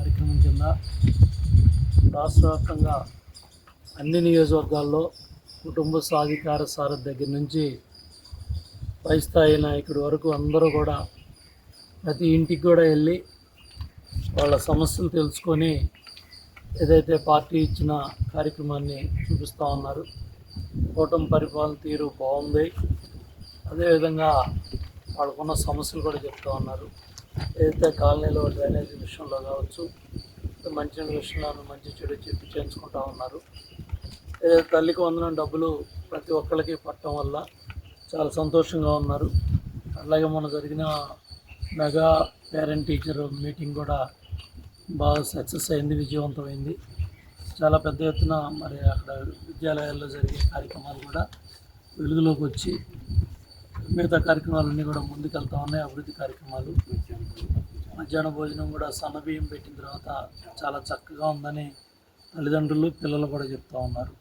కార్యక్రమం కింద రాష్ట్ర వ్యాప్తంగా అన్ని నియోజకవర్గాల్లో కుటుంబ సాధికార సారథి దగ్గర నుంచి పై స్థాయి నాయకుడి వరకు అందరూ కూడా ప్రతి ఇంటికి కూడా వెళ్ళి వాళ్ళ సమస్యలు తెలుసుకొని ఏదైతే పార్టీ ఇచ్చిన కార్యక్రమాన్ని చూపిస్తూ ఉన్నారు. కూటమి పరిపాలన తీరు బాగుంది. అదేవిధంగా వాళ్ళకున్న సమస్యలు కూడా చెప్తూ ఉన్నారు. ఏదైతే కాలనీలో డ్రైనేజీ విషయంలో కావచ్చు, మంచినీళ్ళ విషయంలో మంచి చెడు చెప్పి చేయించుకుంటూ ఉన్నారు. ఏదైతే తల్లికి వందనం డబ్బులు ప్రతి ఒక్కరికి పట్టడం వల్ల చాలా సంతోషంగా ఉన్నారు. అలాగే మొన్న జరిగిన మెగా పేరెంట్ టీచర్ మీటింగ్ కూడా బాగా సక్సెస్ అయింది, విజయవంతమైంది. చాలా పెద్ద ఎత్తున మరి అక్కడ విద్యాలయాల్లో జరిగే కార్యక్రమాలు కూడా వెలుగులోకి వచ్చి మిగతా కార్యక్రమాలన్నీ కూడా ముందుకెళ్తా ఉన్నాయి. అభివృద్ధి కార్యక్రమాలు, మధ్యాహ్న భోజనం కూడా సన్నబియ్యం పెట్టిన తర్వాత చాలా చక్కగా ఉందని తల్లిదండ్రులు పిల్లలు కూడా చెప్తూ ఉన్నారు.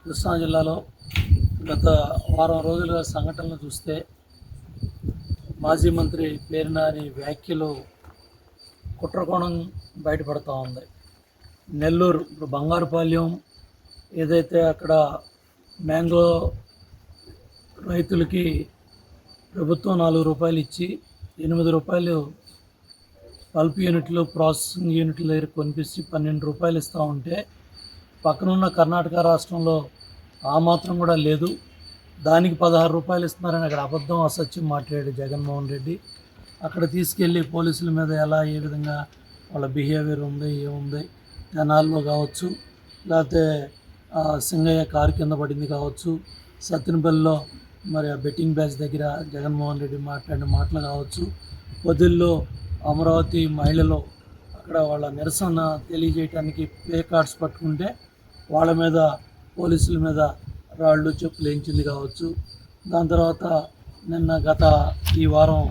కృష్ణా జిల్లాలో గత వారం రోజులుగా సంఘటనలు చూస్తే మాజీ మంత్రి పేర్నాని వ్యాఖ్యలు కుట్రకోణం బయటపడుతూ ఉంది. నెల్లూరు ఇప్పుడు బంగారుపాలెం ఏదైతే అక్కడ మ్యాంగో రైతులకి ప్రభుత్వం 4 రూపాయలు ఇచ్చి 8 రూపాయలు పల్ప్ యూనిట్లు ప్రాసెసింగ్ యూనిట్ల దగ్గర కొనిపించి 12 రూపాయలు ఇస్తూ ఉంటే పక్కనున్న కర్ణాటక రాష్ట్రంలో ఆ మాత్రం కూడా లేదు, దానికి 16 రూపాయలు ఇస్తున్నారని అక్కడ అబద్ధం అసత్యం మాట్లాడాడు జగన్మోహన్ రెడ్డి. అక్కడ తీసుకెళ్ళి పోలీసుల మీద ఏ విధంగా వాళ్ళ బిహేవియర్ ఉంది, ఏముంది, జనాల్లో కావచ్చు, లేకపోతే సింగయ్య కారు కింద పడింది కావచ్చు, సత్తినపల్లిలో మరి ఆ బెట్టింగ్ బ్యాచ్ దగ్గర జగన్మోహన్ రెడ్డి మాట్లాడిన మాటలు కావచ్చు, పొద్దుల్లో అమరావతి మహిళలు అక్కడ వాళ్ళ నిరసన తెలియజేయడానికి ప్లే కార్డ్స్ పట్టుకుంటే వాళ్ళ మీద పోలీసుల మీద రాళ్ళు చెప్పులు వేయించింది కావచ్చు. దాని తర్వాత గత ఈ వారం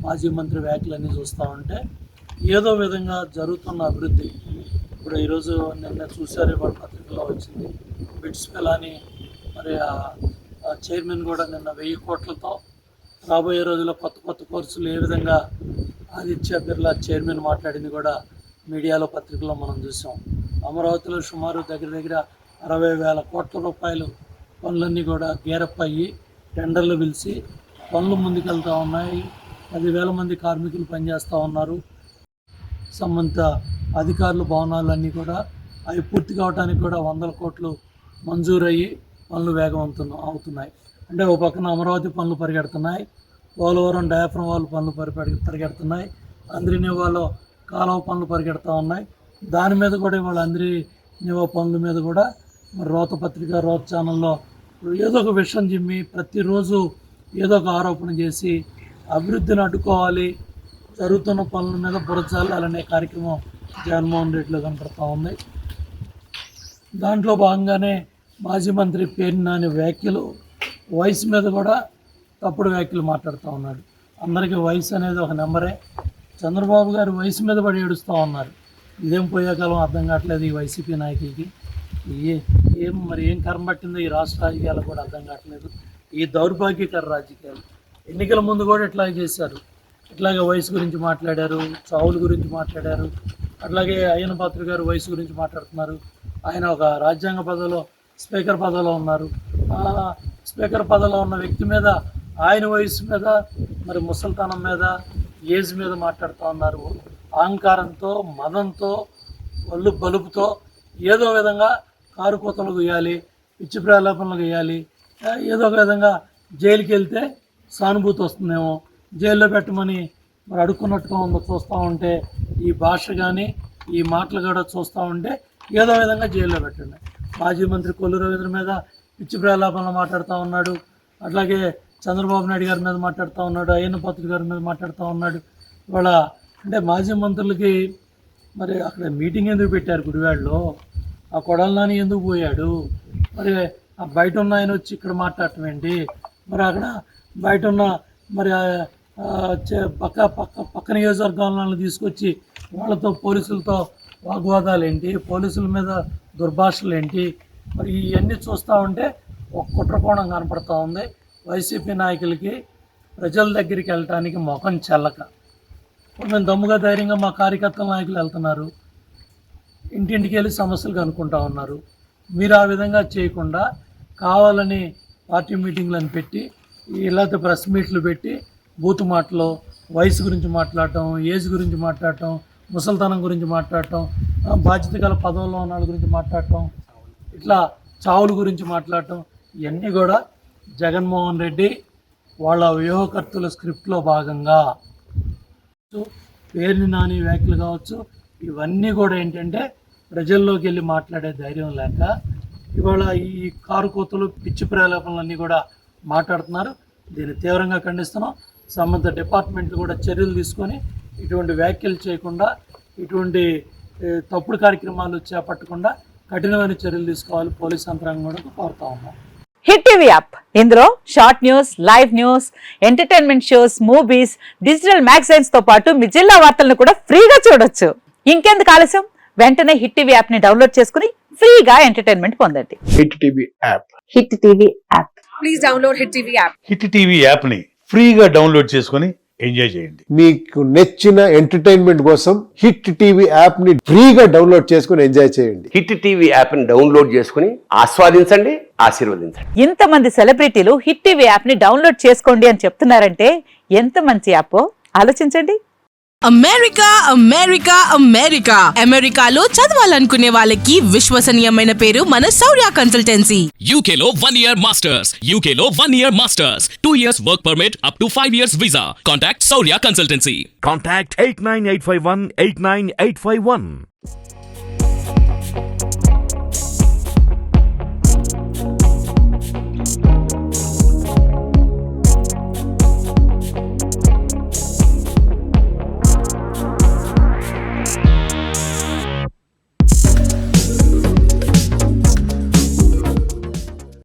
మాజీ మంత్రి వ్యాఖ్యలన్నీ చూస్తూ ఉంటే ఏదో విధంగా జరుగుతున్న అభివృద్ధి ఇప్పుడు ఈరోజు నిన్న చూసారు, వాళ్ళ పత్రికలో వచ్చింది. బిట్స్ పిలాని మరి చైర్మన్ కూడా నిన్న 1000 కోట్లతో రాబోయే రోజుల్లో కొత్త కోర్సులు ఏ విధంగా ఆదిత్య బిర్లా చైర్మన్ మాట్లాడింది కూడా మీడియాలో పత్రికలో మనం చూసాం. అమరావతిలో సుమారు దగ్గర 60,000 కోట్ల రూపాయలు పనులన్నీ కూడా గేరప్ అయ్యి టెండర్లు పిలిచి పనులు ముందుకెళ్తూ ఉన్నాయి. 10,000 మంది కార్మికులు పనిచేస్తూ ఉన్నారు. సంబంధిత అధికారులు భవనాలన్నీ కూడా అవి పూర్తి కావడానికి కూడా 100 కోట్లు మంజూరయ్యి పనులు వేగవంతం అవుతున్నాయి. అంటే ఒక పక్కన అమరావతి పనులు పరిగెడుతున్నాయి, పోలవరం డయాఫ్రమ్ వాల్ పనులు పరిగెడుతున్నాయి, అంద్రినివాలో కాలువ పనులు పరిగెడుతూ ఉన్నాయి. దాని మీద కూడా ఇవాళ అంద్రినివా పనుల మీద కూడా మరి రోత పత్రిక, రోత ఛానల్లో ఏదో ఒక విషయం జిమ్మి ప్రతిరోజు ఏదో ఒక ఆరోపణ చేసి అభివృద్ధిని అడ్డుకోవాలి, జరుగుతున్న పనుల మీద బురజాలనే కార్యక్రమం జగన్మోహన్ రెడ్డిలో కనపడుతూ ఉంది. దాంట్లో భాగంగానే మాజీ మంత్రి పేర్నాని వ్యాఖ్యలు వయసు మీద కూడా తప్పుడు వ్యాఖ్యలు మాట్లాడుతూ ఉన్నాడు. అందరికీ వయసు అనేది ఒక నెంబరే. చంద్రబాబు గారు వయసు మీద పడి ఏడుస్తూ ఉన్నారు. ఇదేం పోయేకాలం అర్థం కావట్లేదు ఈ వైసీపీ నాయకులకి. ఏం కర్మ పట్టిందో ఈ రాష్ట్ర రాజకీయాలు కూడా అర్థం కావట్లేదు. ఈ దౌర్భాగ్యకర రాజకీయాలు ఎన్నికల ముందు కూడా ఇట్లాగే చేశారు. ఇట్లాగే వయసు గురించి మాట్లాడారు, చావుల గురించి మాట్లాడారు. అట్లాగే అయ్యన్న పాత్ర గారు వయసు గురించి మాట్లాడుతున్నారు. ఆయన ఒక రాజ్యాంగ పదవిలో స్పీకర్ పదవిలో ఉన్నారు. స్పీకర్ పదవిలో ఉన్న వ్యక్తి మీద ఆయన వయసు మీద మరి ముసలితనం మీద ఏజ్ మీద మాట్లాడుతూ ఉన్నారు. అహంకారంతో, మదంతో, ఒళ్ళు బలుపుతో ఏదో విధంగా కారు కూతలు గీయాలి, పిచ్చి ప్రలాపనలు గీయాలి, ఏదో ఒక విధంగా జైలుకి వెళ్తే సానుభూతి వస్తుందేమో, జైల్లో పెట్టమని మరి అడుక్కున్నట్టుగా ఉందో చూస్తూ ఉంటే ఈ భాష కానీ ఈ మాటలు కూడా చూస్తూ ఉంటే ఏదో విధంగా జైల్లో పెట్టండి. మాజీ మంత్రి కొల్లు రవీంద్ర మీద పిచ్చి ప్రలాపనలు మాట్లాడుతూ ఉన్నాడు. అట్లాగే చంద్రబాబు నాయుడు గారి మీద మాట్లాడుతూ ఉన్నాడు, అయ్యన్న పాత్ర గారి మీద మాట్లాడుతూ ఉన్నాడు. ఇవాళ అంటే మాజీ మంత్రులకి మరి అక్కడ మీటింగ్ ఎందుకు పెట్టారు గుడివాడలో? ఆ కొడాలని ఎందుకు పోయాడు? మరి ఆ బయట ఉన్న ఆయన వచ్చి ఇక్కడ మాట్లాడటం ఏంటి? మరి అక్కడ బయట ఉన్న మరి పక్క నియోజకవర్గాలను తీసుకొచ్చి వాళ్ళతో పోలీసులతో వాగ్వాదాలు ఏంటి? పోలీసుల మీద దుర్భాషలు ఏంటి? మరి ఇవన్నీ చూస్తూ ఉంటే ఒక కుట్రకోణం కనపడుతూ ఉంది. వైసీపీ నాయకులకి ప్రజల దగ్గరికి వెళ్ళటానికి ముఖం చెల్లక కొంతమంది దమ్ముగా ధైర్యంగా మా కార్యకర్తల నాయకులు వెళ్తున్నారు, ఇంటింటికి వెళ్ళి సమస్యలు కనుక్కుంటా ఉన్నారు. మీరు ఆ విధంగా చేయకుండా కావాలని పార్టీ మీటింగ్లను పెట్టి ఇలాంటి ప్రెస్ మీట్లు పెట్టి బూత్ మాటలు, వయసు గురించి మాట్లాడటం, ఏజ్ గురించి మాట్లాడటం, ముసలితనం గురించి మాట్లాడటం, బాధ్యత గల పదవుల్లో ఉన్న వాళ్ళ గురించి మాట్లాడటం, ఇట్లా చావుల గురించి మాట్లాడటం, ఇవన్నీ కూడా జగన్మోహన్ రెడ్డి వాళ్ళ వ్యూహకర్తల స్క్రిప్ట్లో భాగంగా పేరుని నాని వ్యాఖ్యలు కావచ్చు, ఇవన్నీ కూడా ఏంటంటే ప్రజల్లోకి వెళ్ళి మాట్లాడే ధైర్యం లేక ఇవాళ ఈ కారు కోతలు పిచ్చి ప్రేలాపనలన్నీ కూడా మాట్లాడుతున్నారు. దీన్ని తీవ్రంగా ఖండిస్తున్నాం. సంబంధిత డిపార్ట్మెంట్లు కూడా చర్యలు తీసుకొని ఇటువంటి వ్యాఖ్యలు చేయకుండా, ఇటువంటి తప్పుడు కార్యక్రమాలు చేపట్టకుండా కఠినమైన చర్యలు తీసుకోవాలి పోలీస్ యంత్రాంగం కూడా కోరుతా ఉన్నాం. హిట్ టీవీ యాప్, ఇందులో short news, live news, entertainment shows, movies, digital magazines తో పాటు మీ జిల్లా వార్తలను కూడా ఫ్రీగా చూడొచ్చు. ఇంకెందుకు ఆలస్యం, వెంటనే హిట్ టీవీ యాప్ ని డౌన్లోడ్ చేసుకుని ఫ్రీగా ఎంటర్టైన్మెంట్ పొందండి. Hit TV app. Hit TV app. Please download hit TV app. Hit TV app ని ఫ్రీగా డౌన్లోడ్ చేసుకొని ఎంజాయ్ చేయండి. మీకు నచ్చిన ఎంటర్టైన్మెంట్ కోసం హిట్ టీవీ యాప్ ని ఫ్రీగా డౌన్లోడ్ చేసుకొని ఎంజాయ్ చేయండి. హిట్ టీవీ యాప్ ని డౌన్లోడ్ చేసుకుని ఆస్వాదించండి, ఆశీర్వదించండి. ఇంతమంది సెలబ్రిటీలు హిట్ టీవీ యాప్ ని డౌన్లోడ్ చేసుకోండి అని చెప్తున్నారంటే ఎంత మంచి యాప్ ఆలోచించండి. అమెరికా అమెరికా అమెరికా అమెరికాలో చదవాలనుకునే వాళ్ళకి విశ్వసనీయమైన పేరు మన శౌర్య కన్సల్టెన్సీ. UK లో 1 year masters. UK లో 1 year masters. 2 years work permit up to 5 years visa. Contact Saurya Consultancy. Contact 89851 89851.